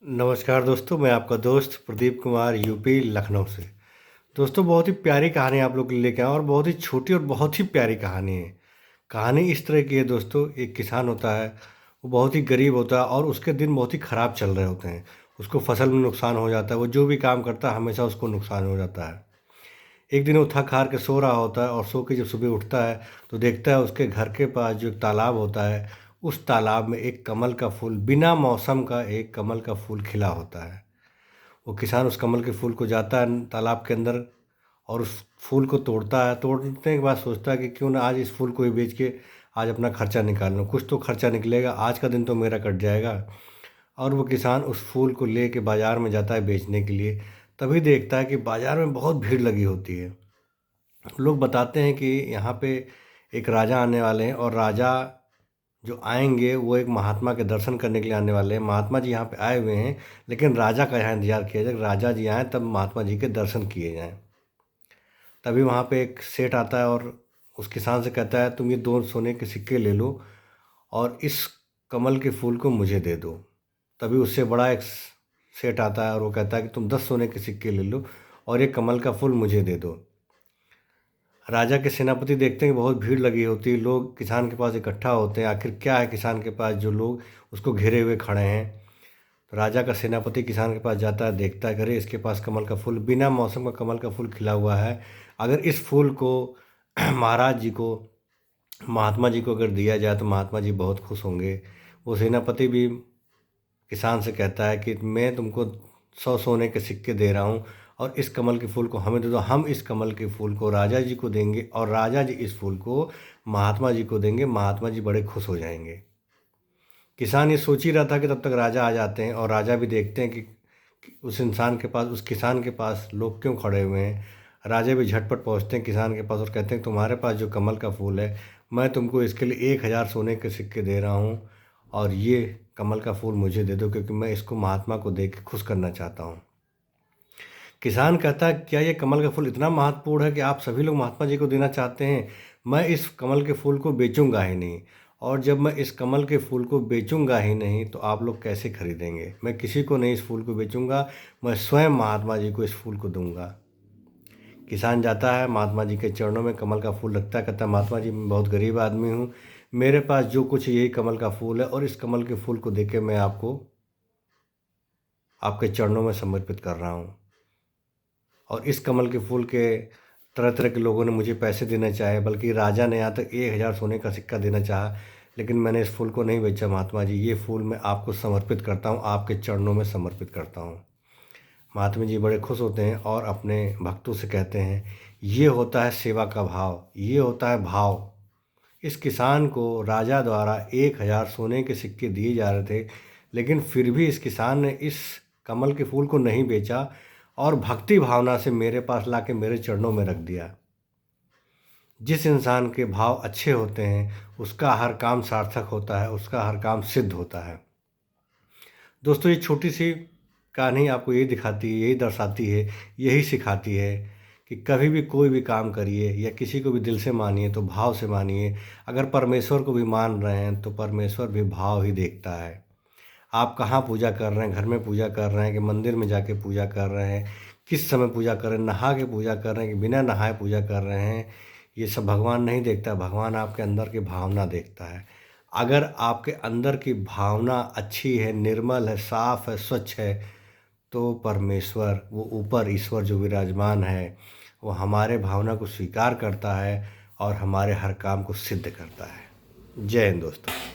नमस्कार दोस्तों, मैं आपका दोस्त प्रदीप कुमार यूपी लखनऊ से। दोस्तों, बहुत ही प्यारी कहानी आप लोग के लिए लेके आया और बहुत ही छोटी और बहुत ही प्यारी कहानी है। कहानी इस तरह की है दोस्तों, एक किसान होता है, वो बहुत ही गरीब होता है और उसके दिन बहुत ही ख़राब चल रहे होते हैं। उसको फसल में नुकसान हो जाता है, वो जो भी काम करता है हमेशा उसको नुकसान हो जाता है। एक दिन वो थक हार के सो रहा होता है और सो के जब सुबह उठता है तो देखता है उसके घर के पास जो एक तालाब होता है, उस तालाब में एक कमल का फूल, बिना मौसम का एक कमल का फूल खिला होता है। वो किसान उस कमल के फूल को जाता है तालाब के अंदर और उस फूल को तोड़ता है। तोड़ने के बाद सोचता है कि क्यों ना आज इस फूल को ही बेच के आज अपना खर्चा निकाल लूँ, कुछ तो खर्चा निकलेगा, आज का दिन तो मेरा कट जाएगा। और वो किसान उस फूल को ले के बाज़ार में जाता है बेचने के लिए। तभी देखता है कि बाज़ार में बहुत भीड़ लगी होती है। लोग बताते हैं कि यहाँ पे एक राजा आने वाले हैं और राजा जो आएंगे वो एक महात्मा के दर्शन करने के लिए आने वाले हैं। महात्मा जी यहाँ पे आए हुए हैं, लेकिन राजा का यहाँ इंतजार किया जाए, राजा जी आएँ तब महात्मा जी के दर्शन किए जाएं। तभी वहाँ पे एक सेठ आता है और उस किसान से कहता है, तुम ये 2 सोने के सिक्के ले लो और इस कमल के फूल को मुझे दे दो। तभी उससे बड़ा एक सेठ आता है और वो कहता है कि तुम 10 सोने के सिक्के ले लो और ये कमल का फूल मुझे दे दो। राजा के सेनापति देखते हैं कि बहुत भीड़ लगी होती है, लोग किसान के पास इकट्ठा होते हैं। आखिर क्या है किसान के पास जो लोग उसको घेरे हुए खड़े हैं। तो राजा का सेनापति किसान के पास जाता है, देखता है, अरे इसके पास कमल का फूल, बिना मौसम का कमल का फूल खिला हुआ है। अगर इस फूल को महाराज जी को, महात्मा जी को अगर दिया जाए तो महात्मा जी बहुत खुश होंगे। वो सेनापति भी किसान से कहता है कि मैं तुमको 100 सोने के सिक्के दे रहा हूँ और इस कमल के फूल को हमें दे दो। हम इस कमल के फूल को राजा जी को देंगे और राजा जी इस फूल को महात्मा जी को देंगे। महात्मा जी बड़े खुश हो जाएंगे। किसान ये सोच ही रहा था कि तब तक राजा आ जाते हैं और राजा भी देखते हैं कि उस इंसान के पास, उस किसान के पास लोग क्यों खड़े हुए हैं। राजा भी झटपट पहुंचते हैं किसान के पास और कहते हैं, तुम्हारे पास जो कमल का फूल है, मैं तुमको इसके लिए 1000 सोने के सिक्के दे रहा हूँ और ये कमल का फूल मुझे दे दो, क्योंकि मैं इसको महात्मा को दे के खुश करना चाहता हूँ। किसान कहता है, क्या ये कमल का फूल इतना महत्वपूर्ण है कि आप सभी लोग महात्मा जी को देना चाहते हैं? मैं इस कमल के फूल को बेचूंगा ही नहीं, और जब मैं इस कमल के फूल को बेचूंगा ही नहीं तो आप लोग कैसे खरीदेंगे? मैं किसी को नहीं इस फूल को बेचूंगा, मैं स्वयं महात्मा जी को इस फूल को दूंगा। किसान जाता है, महात्मा जी के चरणों में कमल का फूल रखता है, कहता है, महात्मा जी मैं बहुत गरीब आदमी हूँ, मेरे पास जो कुछ है यही कमल का फूल है और इस कमल के फूल को देके मैं आपको आपके चरणों में समर्पित कर रहा हूँ। और इस कमल के फूल के तरह तरह के लोगों ने मुझे पैसे देना चाहे, बल्कि राजा ने यहाँ तक 1000 सोने का सिक्का देना चाहा, लेकिन मैंने इस फूल को नहीं बेचा। महात्मा जी, ये फूल मैं आपको समर्पित करता हूँ, आपके चरणों में समर्पित करता हूँ। महात्मा जी बड़े खुश होते हैं और अपने भक्तों से कहते हैं, ये होता है सेवा का भाव, ये होता है भाव। इस किसान को राजा द्वारा 1000 सोने के सिक्के दिए जा रहे थे, लेकिन फिर भी इस किसान ने इस कमल के फूल को नहीं बेचा और भक्ति भावना से मेरे पास लाके मेरे चरणों में रख दिया। जिस इंसान के भाव अच्छे होते हैं उसका हर काम सार्थक होता है, उसका हर काम सिद्ध होता है। दोस्तों, ये छोटी सी कहानी आपको यही दिखाती है, यही दर्शाती है, यही सिखाती है कि कभी भी कोई भी काम करिए या किसी को भी दिल से मानिए तो भाव से मानिए। अगर परमेश्वर को भी मान रहे हैं तो परमेश्वर भी भाव ही देखता है। आप कहाँ पूजा कर रहे हैं, घर में पूजा कर रहे हैं कि मंदिर में जाके पूजा कर रहे हैं, किस समय पूजा कर रहे हैं, नहा के पूजा कर रहे हैं कि बिना नहाए पूजा कर रहे हैं, ये सब भगवान नहीं देखता। भगवान आपके अंदर की भावना देखता है। अगर आपके अंदर की भावना अच्छी है, निर्मल है, साफ है, स्वच्छ है, तो परमेश्वर, वो ऊपर ईश्वर जो विराजमान है, वो हमारे भावना को स्वीकार करता है और हमारे हर काम को सिद्ध करता है। जय हिंद दोस्तों।